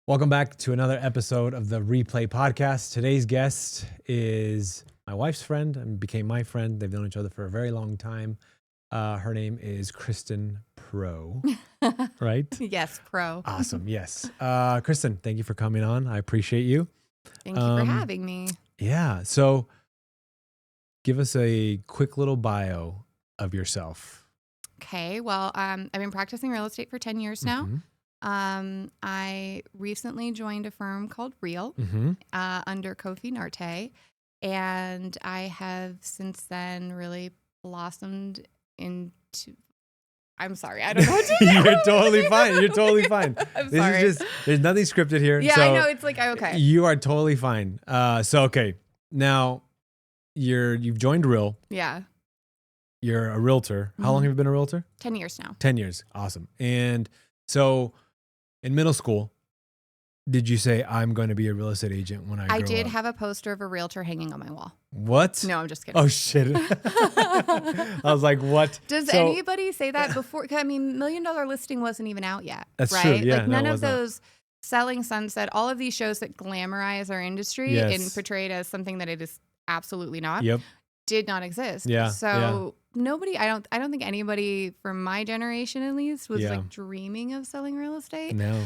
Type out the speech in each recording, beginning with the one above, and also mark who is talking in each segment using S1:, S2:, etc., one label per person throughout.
S1: Welcome back to another episode of the Replay Podcast. Today's guest is my wife's friend and became my friend. They've known each other for a very long time. Her name is Kristin Pro, right?
S2: Yes, Pro.
S1: Awesome. Yes. Kristin, thank you for coming on. I appreciate you.
S2: Thank you for having me.
S1: Yeah. So give us a quick little bio of yourself.
S2: Okay. Well, I've been practicing real estate for 10 years now.
S1: Mm-hmm.
S2: I recently joined a firm called Real under Kofi Narte, and I have since then really blossomed into. I'm sorry, I don't know what to do.
S1: You're totally fine. You're totally fine.
S2: I'm
S1: This
S2: sorry.
S1: is just, there's nothing scripted here.
S2: Yeah,
S1: so
S2: I know. It's like, okay.
S1: You are totally fine. Okay. Now you've joined Real.
S2: Yeah.
S1: You're a realtor. How long have you been a realtor?
S2: 10 years now.
S1: 10 years. Awesome. And so in middle school, did you say, I'm going to be a real estate agent when I grow up?
S2: I did have a poster of a realtor hanging on my wall.
S1: What?
S2: No, I'm just kidding.
S1: Oh, shit. I was like, what?
S2: Does anybody say that before? I mean, $1 Million Listing wasn't even out yet.
S1: That's
S2: right?
S1: true. Yeah,
S2: like none
S1: no,
S2: of those Selling Sunset, all of these shows that glamorize our industry and portray it as something that it is absolutely not. Did not exist.
S1: Yeah.
S2: So nobody, I don't think anybody from my generation at least was like dreaming of selling real estate.
S1: No.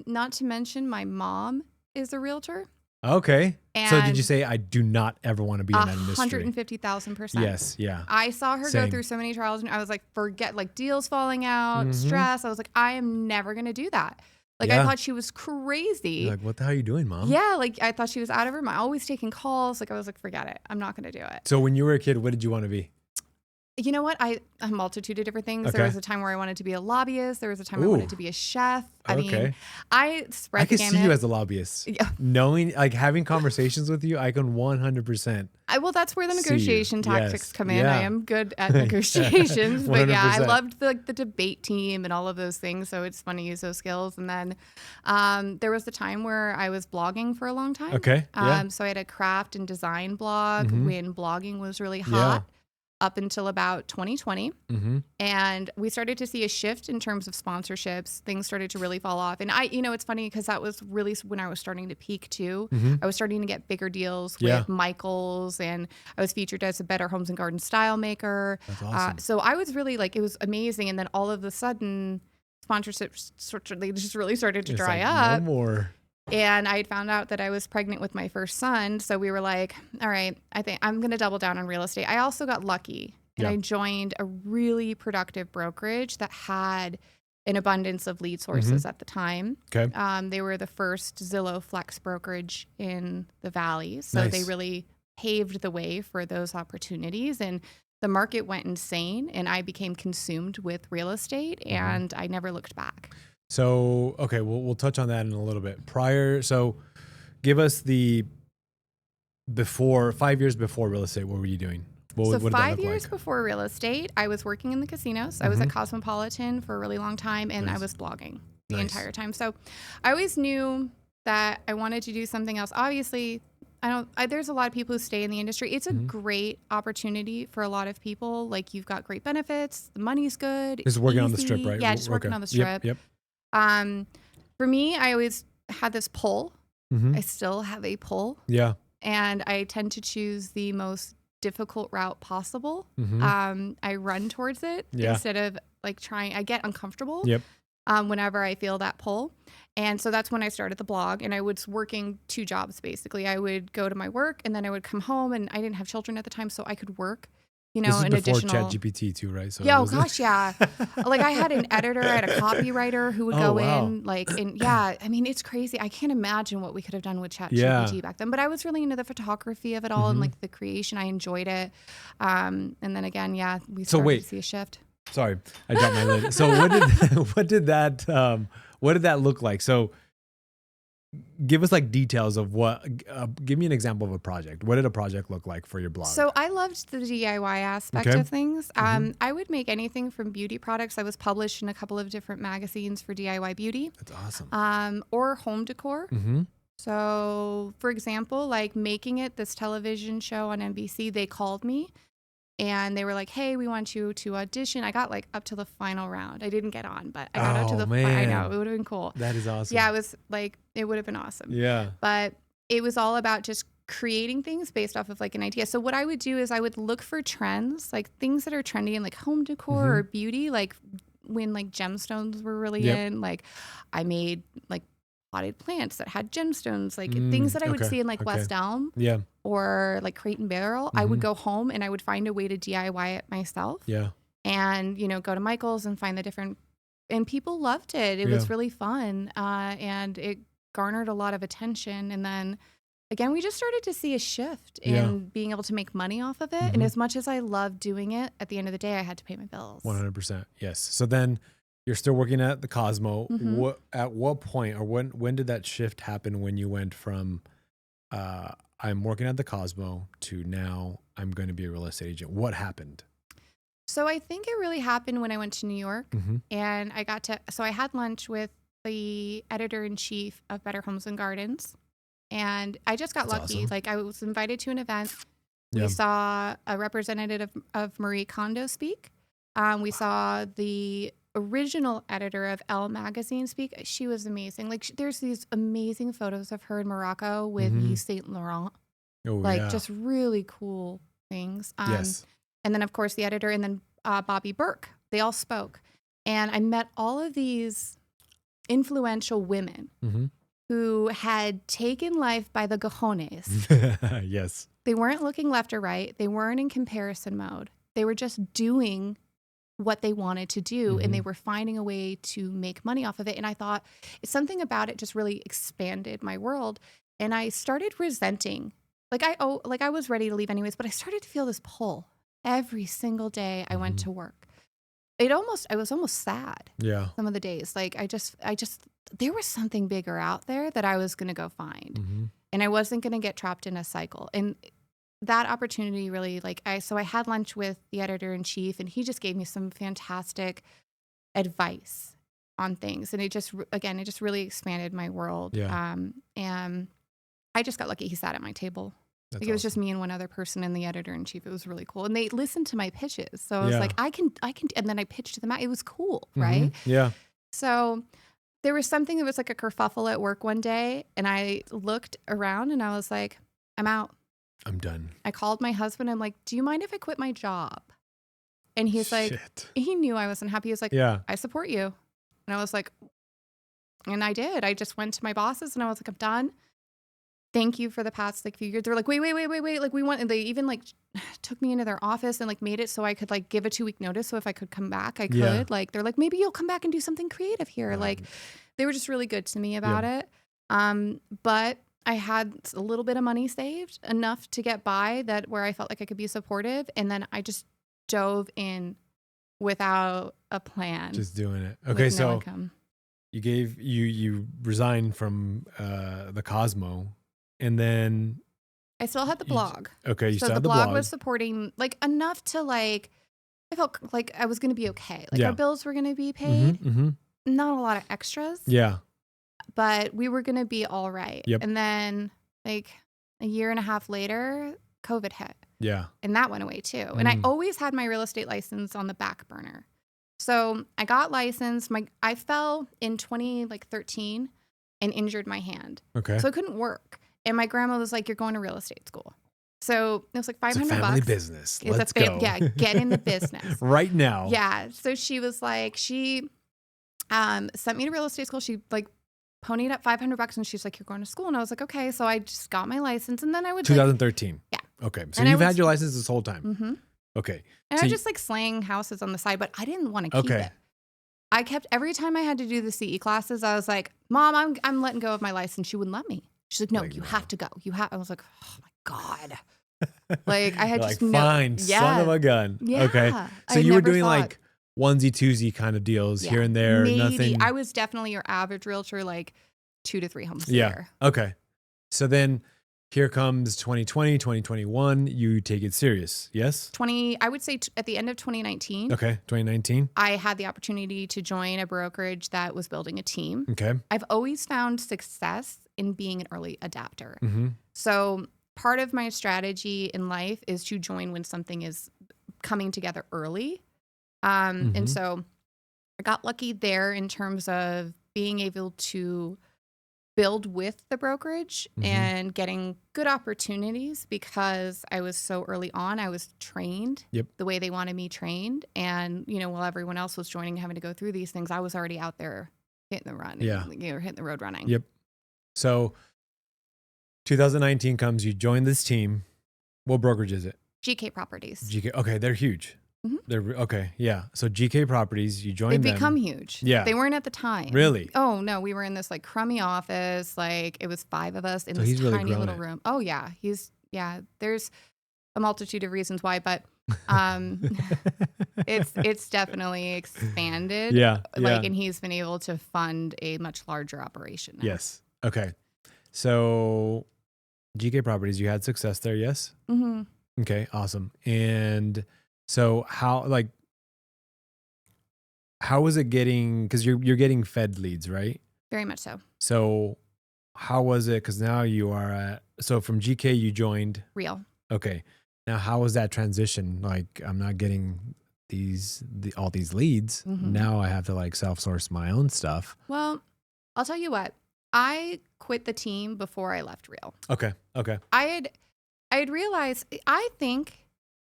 S2: Not to mention my mom is a realtor.
S1: Okay.
S2: And
S1: so did you say I do not ever want to be in that industry?
S2: 150,000%.
S1: Yes. Yeah.
S2: I saw her go through so many trials and I was like, forget like deals falling out, stress. I was like, I am never going to do that. Like I thought she was crazy.
S1: You're like, what the hell are you doing, Mom?
S2: Yeah, like I thought she was out of her mind. Always taking calls. Like I was like, forget it. I'm not going to do it.
S1: So when you were a kid, what did you want to be?
S2: You know what? A multitude of different things.
S1: Okay.
S2: There was a time where I wanted to be a lobbyist. There was a time I wanted to be a chef. I mean, I spread
S1: I
S2: the
S1: can
S2: gamut.
S1: see you as a lobbyist.
S2: Yeah.
S1: Knowing, like having conversations with you, I can 100%.
S2: Well, that's where the negotiation tactics come in.
S1: Yeah.
S2: I am good at negotiations. But yeah, I
S1: 100%.
S2: loved the debate team and all of those things. So it's fun to use those skills. And then there was the time where I was blogging for a long time.
S1: Okay.
S2: So I had a craft and design blog when blogging was really hot. Up until about 2020. And we started to see a shift in terms of sponsorships. Things started to really fall off. And it's funny because that was really when I was starting to peak too. I was starting to get bigger deals with Michaels, and I was featured as a Better Homes and Garden style maker.
S1: That's awesome.
S2: So I was really like, it was amazing. And then all of a sudden, sponsorships they just really started to dry up.
S1: No more.
S2: And I had found out that I was pregnant with my first son. So we were like, all right, I think I'm going to double down on real estate. I also got lucky and I joined a really productive brokerage that had an abundance of lead sources at the time.
S1: Okay.
S2: They were the first Zillow Flex brokerage in the Valley. So they really paved the way for those opportunities. And the market went insane and I became consumed with real estate and I never looked back.
S1: So, okay, we'll touch on that in a little bit. So give us the 5 years before real estate, what were you doing? What did that
S2: 5
S1: look
S2: years
S1: like?
S2: before real estate, I was working in the casinos. I was at Cosmopolitan for a really long time and I was blogging the entire time. So I always knew that I wanted to do something else. Obviously, there's a lot of people who stay in the industry. It's a great opportunity for a lot of people. Like you've got great benefits, the money's good.
S1: This is working on the strip, right?
S2: Yeah, just working on the strip.
S1: Yep.
S2: For me, I always had this pull. I still have a pull.
S1: Yeah.
S2: And I tend to choose the most difficult route possible. I run towards it instead of like trying. I get uncomfortable whenever I feel that pull. And so that's when I started the blog. And I was working 2 jobs, basically. I would go to my work and then I would come home, and I didn't have children at the time, so I could work.
S1: This is
S2: an
S1: before
S2: additional
S1: ChatGPT too, right? So
S2: yeah, yeah. Like I had an editor, I had a copywriter who would go in, I mean, it's crazy. I can't imagine what we could have done with ChatGPT back then. But I was really into the photography of it all and like the creation. I enjoyed it. And then again, we started to see a shift.
S1: Sorry, I dropped my lid. So what did that look like? So give us like details of give me an example of a project. What did a project look like for your blog?
S2: So I loved the DIY aspect of things. I would make anything from beauty products. I was published in a couple of different magazines for DIY beauty.
S1: That's awesome.
S2: Or home decor. So for example, like Making It, this television show on NBC, they called me and they were like, hey, we want you to audition. I got like up to the final round. I didn't get on, but I got up to the final. I know, it would have been cool.
S1: That is awesome.
S2: Yeah, it was like, it would have been awesome.
S1: Yeah.
S2: But it was all about just creating things based off of like an idea. So what I would do is I would look for trends, like things that are trendy in like home decor or beauty, like when like gemstones were really in, like I made like potted plants that had gemstones, like things that I would see in like West Elm or like Crate and Barrel. I would go home and I would find a way to DIY it myself.
S1: Yeah.
S2: And, you know, go to Michael's and find the different, and people loved it. It was really fun. And it garnered a lot of attention. And then again, we just started to see a shift in being able to make money off of it. And as much as I loved doing it, at the end of the day, I had to pay my bills.
S1: 100%. Yes. So then you're still working at the Cosmo. At what point or when did that shift happen when you went from I'm working at the Cosmo to now I'm going to be a real estate agent? What happened?
S2: So I think it really happened when I went to New York and I had lunch with the editor-in-chief of Better Homes and Gardens. And I just got lucky. Awesome. Like I was invited to an event. We saw a representative of Marie Kondo speak. We saw the original editor of Elle magazine speak. She was amazing. Like there's these amazing photos of her in Morocco with Yves Saint Laurent. Just really cool things. And then of course the editor and then Bobby Burke, they all spoke. And I met all of these influential women who had taken life by the cojones.
S1: Yes.
S2: They weren't looking left or right. They weren't in comparison mode. They were just doing what they wanted to do and they were finding a way to make money off of it. And I thought something about it just really expanded my world. And I started resenting, like I was ready to leave anyways, but I started to feel this pull every single day I went to work. I was almost sad. Yeah. Some of the days, like I just, there was something bigger out there that I was going to go find and I wasn't going to get trapped in a cycle. And that opportunity really so I had lunch with the editor-in-chief and he just gave me some fantastic advice on things. And it just really expanded my world. Yeah. And I just got lucky. He sat at my table. Like it was just me and one other person and the editor-in-chief. It was really cool. And they listened to my pitches. So I was like, I can, and then I pitched them out. It was cool. Right. Yeah. So there was something that was like a kerfuffle at work one day. And I looked around and I was like, I'm out.
S1: I'm done.
S2: I called my husband. I'm like, do you mind if I quit my job? And he's like, he knew I wasn't happy. He was like, I support you. And I was like, and I did. I just went to my bosses and I was like, I'm done. Thank you for the past few years. They're like, wait. Like they even like took me into their office and like made it so I could like give a 2-week notice. So if I could come back, I could. Yeah. Like they're like, maybe you'll come back and do something creative here. Like they were just really good to me about it. But I had a little bit of money saved, enough to get by that where I felt like I could be supportive. And then I just dove in without a plan.
S1: Just doing it. Okay. So income. You resigned from the Cosmo. And then
S2: I still had the blog.
S1: Okay, you
S2: still
S1: had
S2: the
S1: the blog.
S2: Was supporting like enough to like I felt like I was going to be okay. Like our bills were going to be paid. Not a lot of extras. Yeah. But we were going to be all right. Yep. And then like a year and a half later, COVID hit. Yeah. And that went away too. And I always had my real estate license on the back burner. So I got licensed. I fell in 2013 and injured my hand. Okay. So I couldn't work. And my grandma was like, you're going to real estate school. So it was like $500.
S1: It's a family business. Let's go.
S2: Yeah, get in the business.
S1: Right now.
S2: Yeah. So she was like, she sent me to real estate school. She like ponied up $500 and she's like, you're going to school. And I was like, okay. So I just got my license and then I would
S1: 2013.
S2: Yeah.
S1: Okay. So you've had your license this whole time.
S2: Mm-hmm.
S1: Okay.
S2: And I was just like slaying houses on the side, but I didn't want to keep it. I kept, every time I had to do the CE classes, I was like, Mom, I'm letting go of my license. She wouldn't let me. She's like, no, you have to go. I was like, oh my God. Like I had
S1: You're
S2: just
S1: like, fine, son of a gun. Yeah. Okay. So you were doing like onesie twosie kind of deals here and there.
S2: Maybe.
S1: Nothing.
S2: I was definitely your average realtor, like 2 to 3 homes a year.
S1: Okay. So then here comes 2020, 2021. You take it serious. Yes.
S2: I would say at the end of 2019.
S1: Okay. 2019.
S2: I had the opportunity to join a brokerage that was building a team.
S1: Okay.
S2: I've always found success in being an early adapter. So part of my strategy in life is to join when something is coming together early. And so I got lucky there in terms of being able to build with the brokerage and getting good opportunities because I was so early on. I was trained the way they wanted me trained. And, while everyone else was joining, having to go through these things, I was already out there hitting the run.
S1: Yeah.
S2: Hitting the road running.
S1: Yep. So 2019 comes, you join this team. What brokerage is it?
S2: GK Properties.
S1: GK. Okay. They're huge. They're okay. Yeah. So GK Properties, you joined them.
S2: They've become huge.
S1: Yeah.
S2: They weren't at the time.
S1: Really?
S2: Oh, no. We were in this like crummy office. Like it was 5 of us in this
S1: really
S2: tiny little room. Oh, yeah. There's a multitude of reasons why, but it's definitely expanded.
S1: Yeah.
S2: And he's been able to fund a much larger operation now.
S1: Yes. Okay. So GK Properties, you had success there, yes?
S2: Mm-hmm.
S1: Okay, awesome. And so how was it getting, because you're getting fed leads, right?
S2: Very much so.
S1: So how was it? Because now you are so from GK you joined
S2: Real.
S1: Okay. Now how was that transition? Like I'm not getting all these leads. Now I have to like self-source my own stuff.
S2: Well, I'll tell you what. I quit the team before I left Real.
S1: Okay.
S2: I had realized, I think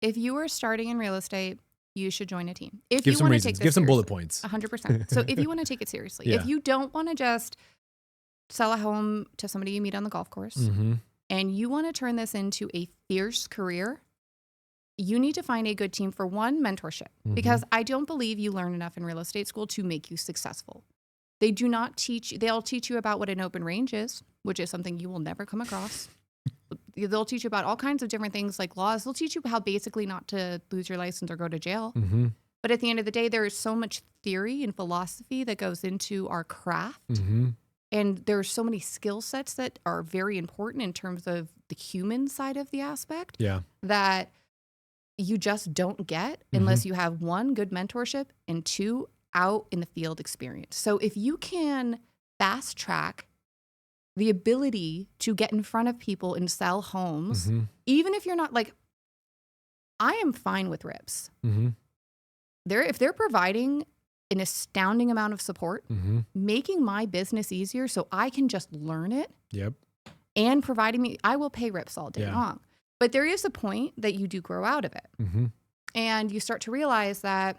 S2: if you were starting in real estate, you should join a team. If
S1: Give
S2: you
S1: some
S2: want to
S1: reasons.
S2: take this
S1: Give some bullet
S2: seriously.
S1: points.
S2: 100%. So if you want to take it seriously, if you don't want to just sell a home to somebody you meet on the golf course, and you want to turn this into a fierce career, you need to find a good team for one, mentorship. Because I don't believe you learn enough in real estate school to make you successful. They do not teach, they'll teach you about what an open range is, which is something you will never come across. They'll teach you about all kinds of different things like laws. They'll teach you how basically not to lose your license or go to jail. But at the end of the day, there is so much theory and philosophy that goes into our craft. And there are so many skill sets that are very important in terms of the human side of the aspect that you just don't get unless you have 1, good mentorship, and 2, out in the field experience. So if you can fast track the ability to get in front of people and sell homes, even if you're not like, I am fine with rips. If they're providing an astounding amount of support, making my business easier so I can just learn it. And providing me, I will pay rips all day long. But there is a point that you do grow out of it. And you start to realize that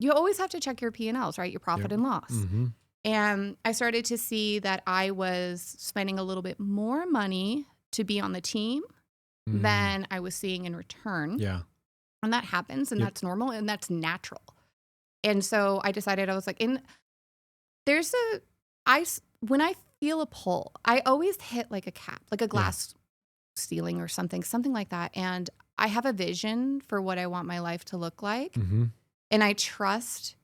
S2: you always have to check your P&Ls, right? Your profit and loss. And I started to see that I was spending a little bit more money to be on the team than I was seeing in return. And that happens, and that's normal, and that's natural. And so I decided, I was like, when I feel a pull, I always hit like a cap, like a glass ceiling or something like that. And I have a vision for what I want my life to look like. And I trust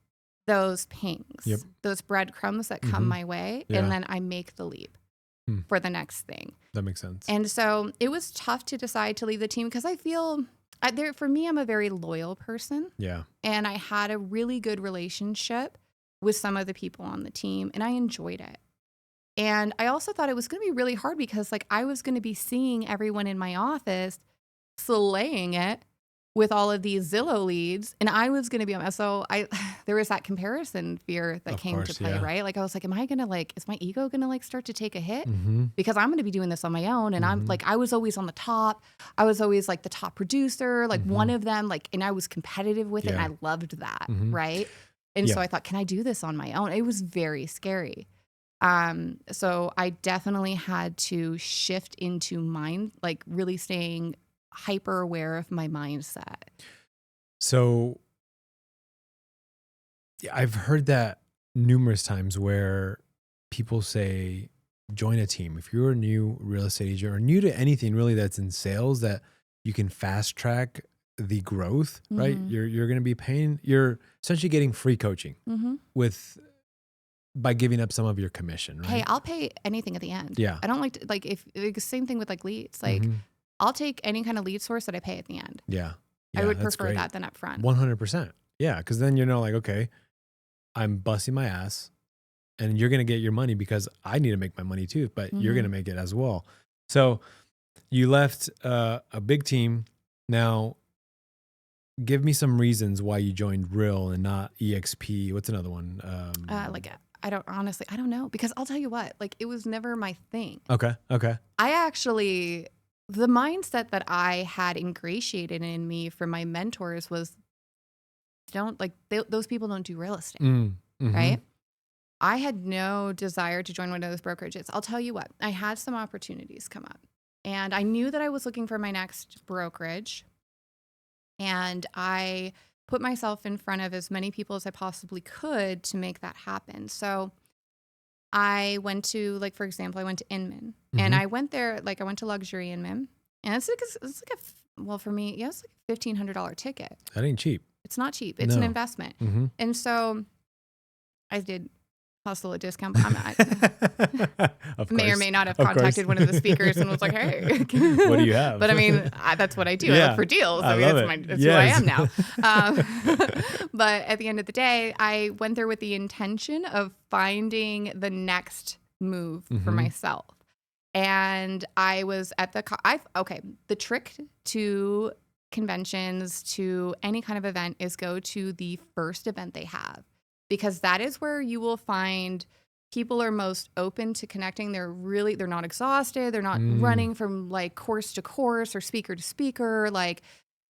S2: those pings, those breadcrumbs that come my way. And then I make the leap for the next thing.
S1: That makes sense.
S2: And so it was tough to decide to leave the team because I feel for me, I'm a very loyal person. And I had a really good relationship with some of the people on the team, and I enjoyed it. And I also thought it was going to be really hard because like I was going to be seeing everyone in my office slaying it with all of these Zillow leads, and I was going to be on. So there was that comparison fear that came to play, right? Like I was like, am I going to is my ego going to start to take a hit? Because I'm going to be doing this on my own. And I'm like, I was always on the top. I was always like the top producer, like one of them, and I was competitive with it. And I loved that. Right. And so I thought, can I do this on my own? It was very scary. So I definitely had to shift into really staying hyper aware of my mindset.
S1: So I've heard that numerous times where people say, join a team. If you're a new real estate agent or new to anything really that's in sales, that you can fast track the growth, right? You're going to be paying, you're essentially getting free coaching by giving up some of your commission, right?
S2: Hey, I'll pay anything at the end. I don't like to, same thing with leads. I'll take any kind of lead source that I pay at the end. I would prefer that than up front.
S1: 100%. Yeah. Cause then okay, I'm busting my ass and you're going to get your money because I need to make my money too, but you're going to make it as well. So you left a big team. Now give me some reasons why you joined Real and not EXP. What's another one?
S2: I don't know, because I'll tell you what, like it was never my thing.
S1: Okay.
S2: The mindset that I had ingratiated in me from my mentors was those people don't do real estate, right? I had no desire to join one of those brokerages. I'll tell you what, I had some opportunities come up and I knew that I was looking for my next brokerage, and I put myself in front of as many people as I possibly could to make that happen. So I went to, like, for example, I went to Inman, and I went there, like I went to Luxury Inman, and it's for me, it's like a $1,500 ticket.
S1: That ain't cheap.
S2: It's not cheap. It's an investment. And so I did hustle a discount, but I'm not. May or may not have contacted one of the speakers and was like, hey.
S1: What do you have?
S2: But I mean, that's what I do.
S1: Yeah.
S2: I look for deals. I mean, that's who I am now. But at the end of the day, I went there with the intention of finding the next move for myself. And I was at the trick to conventions, to any kind of event, is go to the first event they have, because that is where you will find people are most open to connecting. They're not exhausted. They're not running from like course to course or speaker to speaker. Like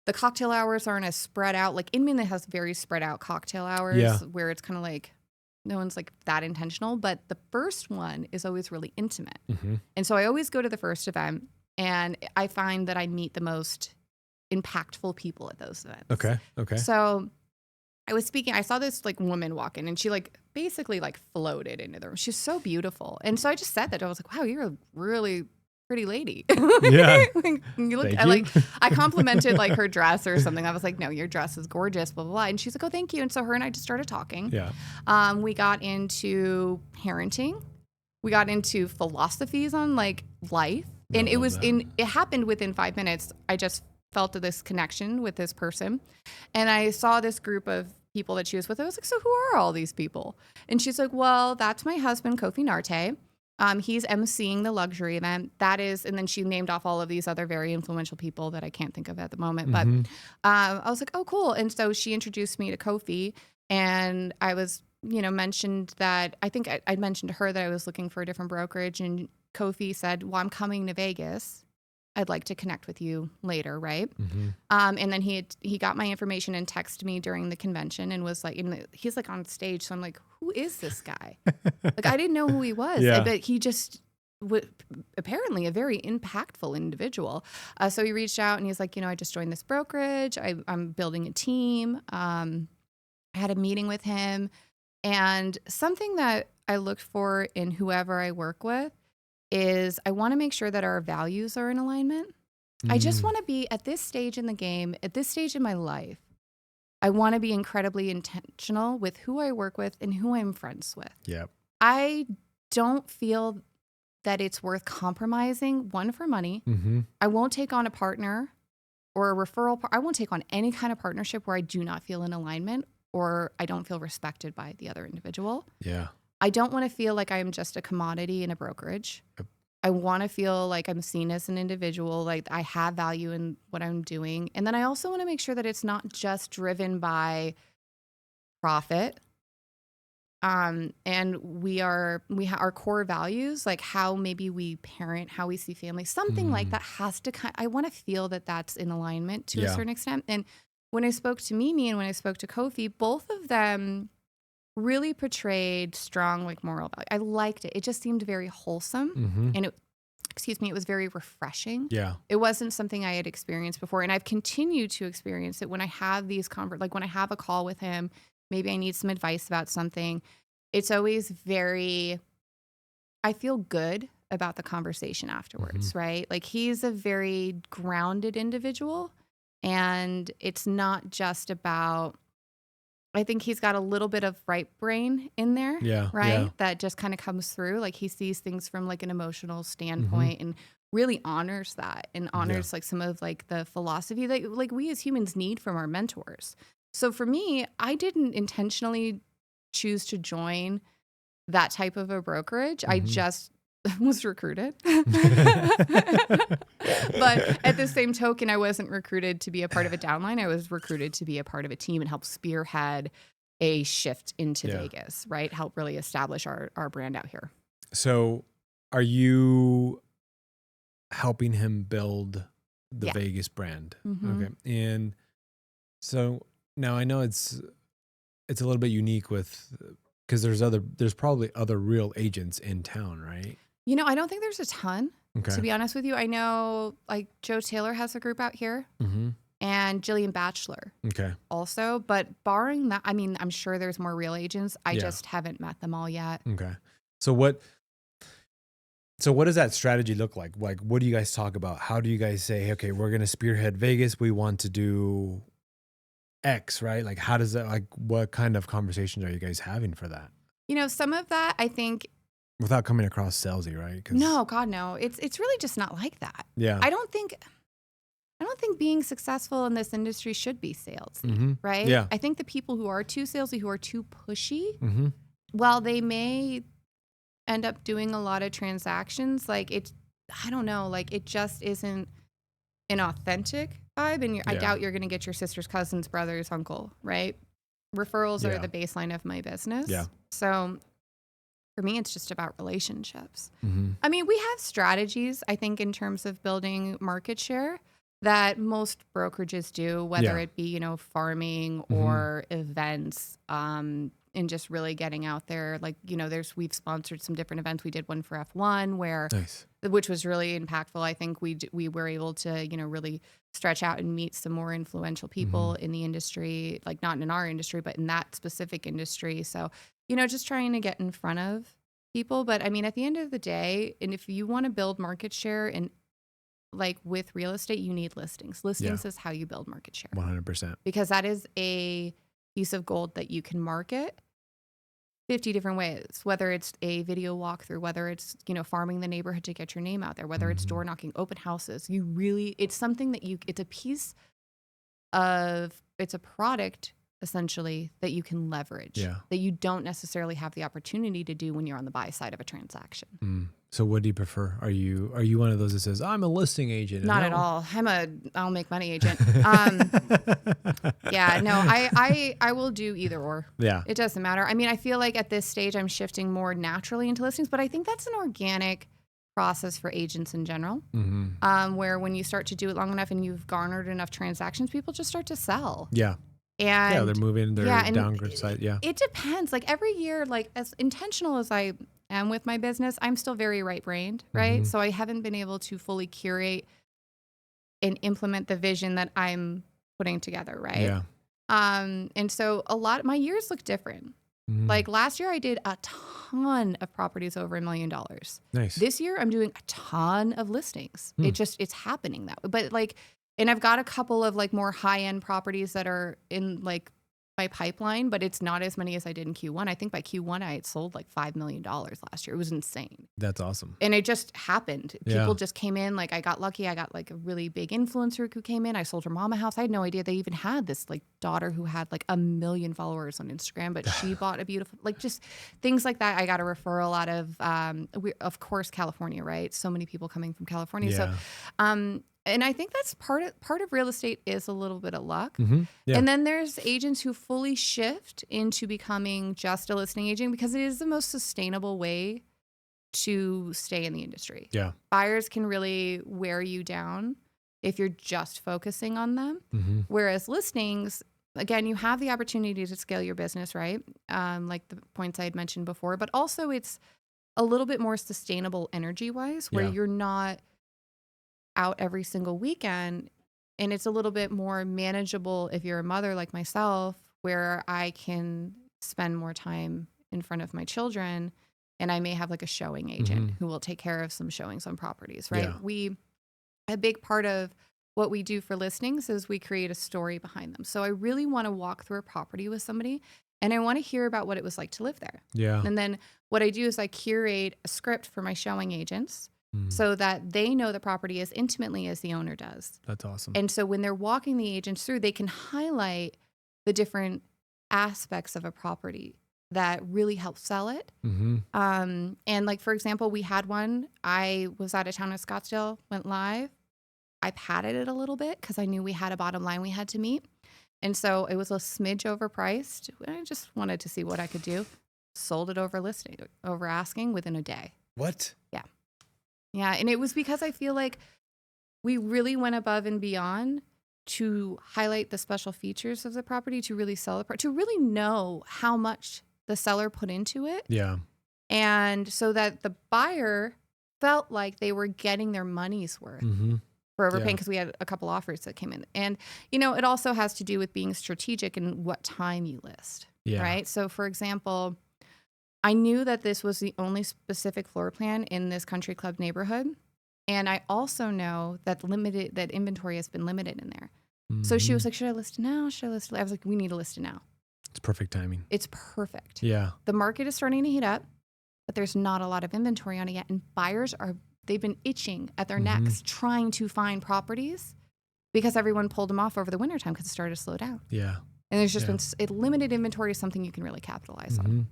S2: the cocktail hours aren't as spread out. Like Inman has very spread out cocktail hours where it's kind of like no one's like that intentional, but the first one is always really intimate. And so I always go to the first event, and I find that I meet the most impactful people at those events.
S1: Okay.
S2: So I was speaking, I saw this like woman walk in, and she like basically like floated into the room. She's so beautiful. And so I just said that. I was like, wow, you're a really pretty lady.
S1: Yeah.
S2: You look, I complimented like her dress or something. I was like, no, your dress is gorgeous, blah, blah, blah. And she's like, oh, thank you. And so her and I just started talking.
S1: Yeah.
S2: We got into parenting. We got into philosophies on like life. And it happened within 5 minutes. I just felt this connection with this person. And I saw this group of people that she was with. I was like, so who are all these people? And she's like, well, that's my husband, Kofi Narte. He's emceeing the luxury event. And then she named off all of these other very influential people that I can't think of at the moment. But I was like, oh, cool. And so she introduced me to Kofi, and I was, mentioned that, I think I mentioned to her that I was looking for a different brokerage, and Kofi said, well, I'm coming to Vegas. I'd like to connect with you later, right? And then he got my information and texted me during the convention and was like, he's like on stage. So I'm like, who is this guy? Like, I didn't know who he was, but he just apparently a very impactful individual. So he reached out and he's like, I just joined this brokerage. I'm building a team. I had a meeting with him, and something that I looked for in whoever I work with is I want to make sure that our values are in alignment. I just want to be at this stage in the game, at this stage in my life. I want to be incredibly intentional with who I work with and who I'm friends with.
S1: Yep.
S2: I don't feel that it's worth compromising, one, for money. I won't take on a partner or a referral. I won't take on any kind of partnership where I do not feel in alignment or I don't feel respected by the other individual.
S1: Yeah.
S2: I don't want to feel like I am just a commodity in a brokerage. Yep. I want to feel like I'm seen as an individual, like I have value in what I'm doing. And then I also want to make sure that it's not just driven by profit. And our core values, like how maybe we parent, how we see family, something like that has to I want to feel that that's in alignment to a certain extent. And when I spoke to Mimi and when I spoke to Kofi, both of them really portrayed strong, like, moral value. I liked it. It just seemed very wholesome. And it was very refreshing. Yeah. It wasn't something I had experienced before. And I've continued to experience it when I have these like when I have a call with him, maybe I need some advice about something. It's always I feel good about the conversation afterwards, right? Like, he's a very grounded individual, and it's not just about, I think he's got a little bit of right brain in there, right? Yeah. That just kind of comes through. Like, he sees things from like an emotional standpoint and really honors that and honors like some of like the philosophy that like we as humans need from our mentors. So for me, I didn't intentionally choose to join that type of a brokerage. I just was recruited. But at the same token, I wasn't recruited to be a part of a downline. I was recruited to be a part of a team and help spearhead a shift into Vegas, right? Help really establish our brand out here.
S1: So are you helping him build the Vegas brand? Okay. And so now I know it's a little bit unique because there's probably other real agents in town, right?
S2: I don't think there's a ton, to be honest with you. I know like Joe Taylor has a group out here and Jillian Batchelor also, but barring that, I mean, I'm sure there's more real agents. I just haven't met them all yet.
S1: Okay. So what does that strategy look like? Like, what do you guys talk about? How do you guys say, okay, we're going to spearhead Vegas. We want to do X, right? Like, how does that, like, what kind of conversations are you guys having for that?
S2: Some of that, I think,
S1: without coming across salesy, right?
S2: No, God, no. It's really just not like that.
S1: Yeah.
S2: I don't think being successful in this industry should be salesy, right?
S1: Yeah.
S2: I think the people who are too salesy, who are too pushy, while they may end up doing a lot of transactions, like I don't know, like it just isn't an authentic vibe. And I doubt you're going to get your sister's cousin's brother's uncle, right? Referrals are the baseline of my business.
S1: Yeah.
S2: So for me, it's just about relationships. I mean, we have strategies, I think, in terms of building market share that most brokerages do, whether it be, farming or events, and just really getting out there. Like, we've sponsored some different events. We did one for F1 which was really impactful. I think we were able to, really stretch out and meet some more influential people in the industry, like not in our industry, but in that specific industry. So, just trying to get in front of people. But I mean, at the end of the day, and if you want to build market share and like with real estate, you need listings. Listings is how you build market share.
S1: 100%.
S2: Because that is a piece of gold that you can market 50 different ways, whether it's a video walkthrough, whether it's, farming the neighborhood to get your name out there, whether it's door knocking, open houses. It's something that it's a product essentially that you can leverage, that you don't necessarily have the opportunity to do when you're on the buy side of a transaction.
S1: So what do you prefer? Are you one of those that says, I'm a listing agent?
S2: Not at all. I'll make money agent. I will do either or.
S1: Yeah.
S2: It doesn't matter. I mean, I feel like at this stage I'm shifting more naturally into listings, but I think that's an organic process for agents in general, where when you start to do it long enough and you've garnered enough transactions, people just start to sell.
S1: Yeah.
S2: And
S1: they're moving their downgrade side. Yeah.
S2: It depends. Like every year, like as intentional as I am with my business, I'm still very right-brained, right? So I haven't been able to fully curate and implement the vision that I'm putting together, right?
S1: Yeah.
S2: And so my years look different. Like last year I did a ton of properties over $1 million.
S1: Nice.
S2: This year I'm doing a ton of listings. It's happening that way. But like, and I've got a couple of like more high-end properties that are in like my pipeline, but it's not as many as I did in Q1. I think by Q1 I had sold like $5 million last year. It was insane.
S1: That's awesome.
S2: And it just happened. People just came in. Like I got lucky. I got like a really big influencer who came in. I sold her mom a house. I had no idea they even had this like daughter who had like 1 million followers on Instagram, but she bought a beautiful, like just things like that. I got a referral out of, of course, California, right? So many people coming from California.
S1: Yeah.
S2: So, and I think that's part of real estate is a little bit of luck.
S1: Yeah.
S2: And then there's agents who fully shift into becoming just a listing agent because it is the most sustainable way to stay in the industry.
S1: Yeah.
S2: Buyers can really wear you down if you're just focusing on them. Whereas listings, again, you have the opportunity to scale your business, right? Like the points I had mentioned before, but also it's a little bit more sustainable energy-wise where you're not out every single weekend, and it's a little bit more manageable if you're a mother like myself, where I can spend more time in front of my children, and I may have like a showing agent who will take care of some showings on properties, right?
S1: Yeah.
S2: A big part of what we do for listings is we create a story behind them. So I really want to walk through a property with somebody, and I want to hear about what it was like to live there.
S1: Yeah.
S2: And then what I do is I curate a script for my showing agents so that they know the property as intimately as the owner does.
S1: That's awesome.
S2: And so when they're walking the agents through, they can highlight the different aspects of a property that really help sell it. And like, for example, we had one, I was out of town in Scottsdale, went live. I padded it a little bit because I knew we had a bottom line we had to meet. And so it was a smidge overpriced. I just wanted to see what I could do. Sold it over asking within a day.
S1: What?
S2: Yeah. Yeah. And it was because I feel like we really went above and beyond to highlight the special features of the property, to really sell the property, to really know how much the seller put into it.
S1: Yeah.
S2: And so that the buyer felt like they were getting their money's worth. For overpaying, because we had a couple offers that came in. And, you know, it also has to do with being strategic in what time you list, right? So, for example, I knew that this was the only specific floor plan in this country club neighborhood. And I also know that inventory has been limited in there. So she was like, should I list it now? Should I list it? I was like, we need to list it now.
S1: It's perfect timing.
S2: It's perfect.
S1: Yeah.
S2: The market is starting to heat up, but there's not a lot of inventory on it yet. And buyers they've been itching at their necks trying to find properties because everyone pulled them off over the wintertime because it started to slow down. Yeah. And there's just been limited inventory is something you can really capitalize on.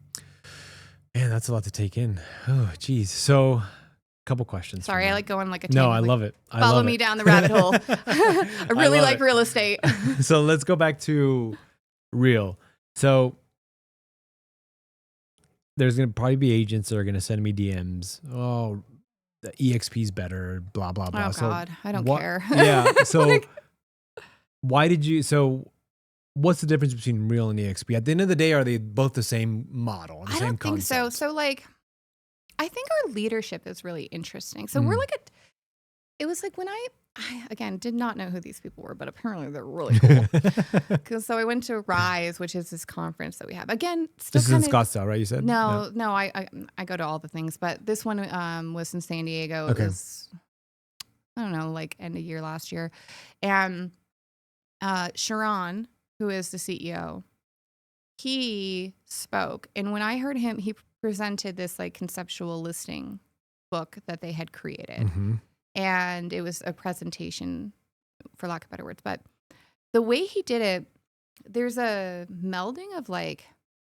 S1: Man, that's a lot to take in. Oh, geez. So a couple questions.
S2: Sorry, I like going like a
S1: No,
S2: tangent,
S1: I love it.
S2: Follow me down the rabbit hole. I really like real estate.
S1: So let's go back to real. So there's going to probably be agents that are going to send me DMs. Oh, the EXP is better, blah, blah, blah.
S2: Oh, God. I don't care.
S1: Yeah. So what's the difference between real and EXP? At the end of the day, are they both the same model?
S2: I don't think so. So like, I think our leadership is really interesting. So we're like it was like when I again did not know who these people were, but apparently they're really cool. So I went to Rise, which is this conference that we have. Again,
S1: this is in Scottsdale, right? You said
S2: no. I go to all the things, but this one was in San Diego.
S1: Okay.
S2: It was, I don't know, like end of year last year, and Sharon, who is the CEO, he spoke, and when I heard him, he presented this like conceptual listing book that they had created. And it was a presentation, for lack of better words. But the way he did it, there's a melding of like,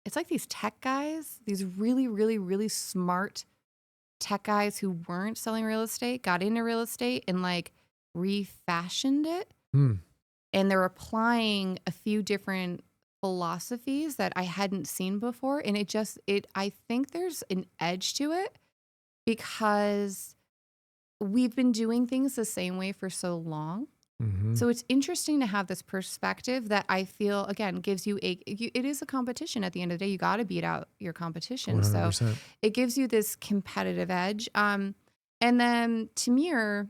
S2: it's like these tech guys, these really, really, really smart tech guys who weren't selling real estate, got into real estate and like refashioned it. And they're applying a few different philosophies that I hadn't seen before. And I think there's an edge to it because we've been doing things the same way for so long. So it's interesting to have this perspective that I feel, again, gives you it is a competition at the end of the day. You got to beat out your competition. 100%. So it gives you this competitive edge. And then Tamir,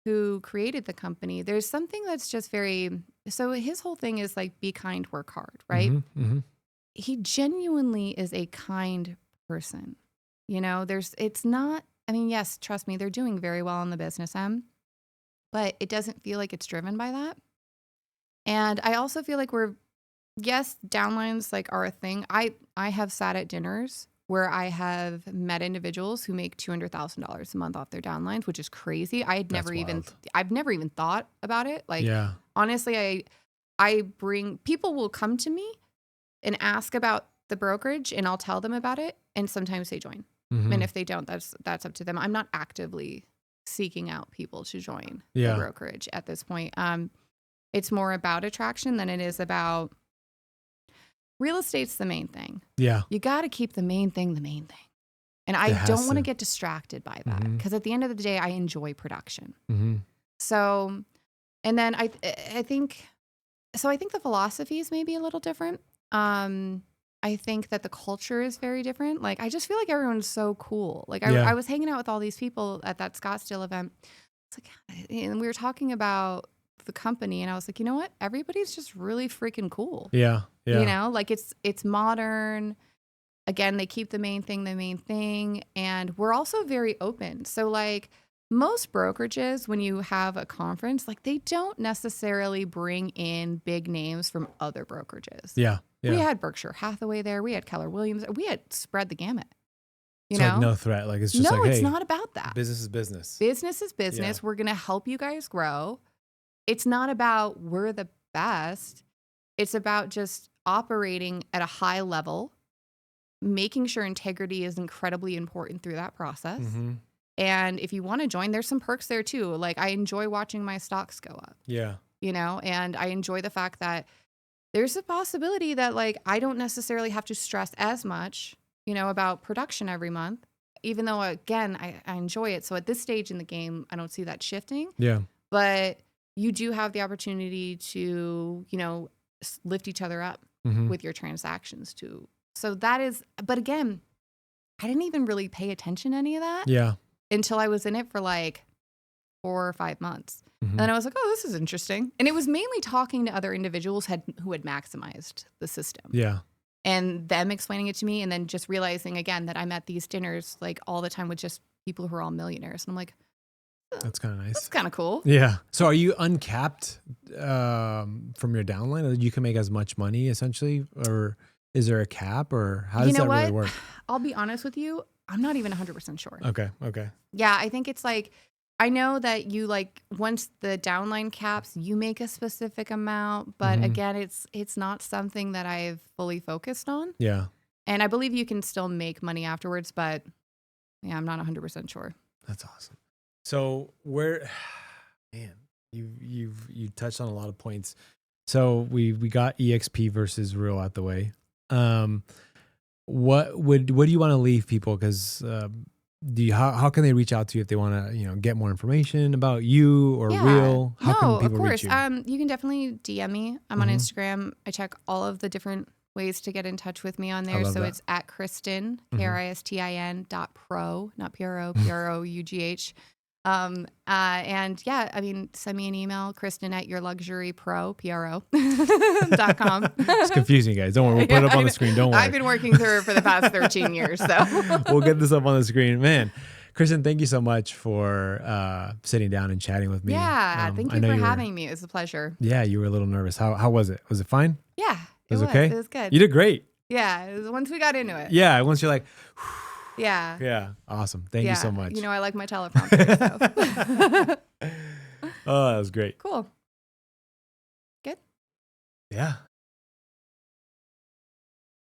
S2: who created the company, there's something that's just so his whole thing is like, be kind, work hard, right? He genuinely is a kind person. You know, it's not, I mean, yes, trust me, they're doing very well on the business end, but it doesn't feel like it's driven by that. And I also feel like yes, downlines like are a thing. I have sat at dinners where I have met individuals who make $200,000 a month off their downlines, which is crazy. I've never even thought about it. Like, honestly, people will come to me and ask about the brokerage and I'll tell them about it. And sometimes they join. And if they don't, that's up to them. I'm not actively seeking out people to join the brokerage at this point. It's more about attraction than it is about real estate's the main thing. Yeah. You got to keep the main thing the main thing. And I don't want to get distracted by that because at the end of the day, I enjoy production. So, and then I think the philosophies may be a little different. I think that the culture is very different. Like, I just feel like everyone's so cool. Like, I was hanging out with all these people at that Scottsdale event. It's like, and we were talking about the company, and I was like, you know what? Everybody's just really freaking cool. Yeah. You know, like it's modern. Again, they keep the main thing, and we're also very open. So, like, most brokerages, when you have a conference, like, they don't necessarily bring in big names from other brokerages. Yeah. We had Berkshire Hathaway there. We had Keller Williams. We had spread the gamut. You know?
S1: Like no threat. Like, it's just like, hey,
S2: it's not about that.
S1: Business is business.
S2: Business is business. Yeah. We're going to help you guys grow. It's not about we're the best. It's about just operating at a high level, making sure integrity is incredibly important through that process.
S1: Mm-hmm.
S2: And if you want to join, there's some perks there too. Like I enjoy watching my stocks go up.
S1: Yeah.
S2: You know, and I enjoy the fact that there's a possibility that like I don't necessarily have to stress as much, you know, about production every month, even though again, I enjoy it. So at this stage in the game, I don't see that shifting.
S1: Yeah.
S2: But you do have the opportunity to, you know, lift each other up
S1: Mm-hmm.
S2: with your transactions too. So that is, but again, I didn't even really pay attention to any of that until I was in it for like 4 or 5 months.
S1: Mm-hmm.
S2: And then I was like, oh, this is interesting. And it was mainly talking to other individuals who had maximized the system.
S1: Yeah.
S2: And them explaining it to me and then just realizing again that I'm at these dinners like all the time with just people who are all millionaires. And I'm like,
S1: that's kind of nice.
S2: That's kind of cool.
S1: Yeah. So are you uncapped from your downline? You can make as much money essentially, or is there a cap, or how does that really work?
S2: I'll be honest with you. I'm not even 100% sure.
S1: Okay.
S2: Yeah. I think it's like, I know that you like once the downline caps, you make a specific amount, but again, it's not something that I've fully focused on.
S1: Yeah.
S2: And I believe you can still make money afterwards, but yeah, I'm not 100% sure.
S1: That's awesome. So man, you touched on a lot of points. So we got EXP versus real out the way. What do you want to leave people? Because how can they reach out to you if they want to get more information about you or real? How can people reach you?
S2: You can definitely DM me. I'm on Instagram. I check all of the different ways to get in touch with me on there. So it's at Kristin, Kristin.pro, not PRO, PROUGH. And yeah, I mean, send me an email, Kristin@yourluxurypro.com.
S1: It's confusing, guys. Don't worry. We'll put it up on the screen. Don't worry.
S2: I've been working through it for the past 13 years. So
S1: we'll get this up on the screen. Man, Kristin, thank you so much for sitting down and chatting with me.
S2: Yeah, thank you for having me. It was a pleasure.
S1: Yeah, you were a little nervous. How was it? Was it fine?
S2: Yeah,
S1: it was okay?
S2: It was good.
S1: You did great.
S2: Yeah, once we got into it.
S1: Yeah, once you're like...
S2: Yeah.
S1: Yeah. Awesome. Thank you so much.
S2: You know, I like my teleprompter. So.
S1: Oh, that was great.
S2: Cool. Good.
S1: Yeah.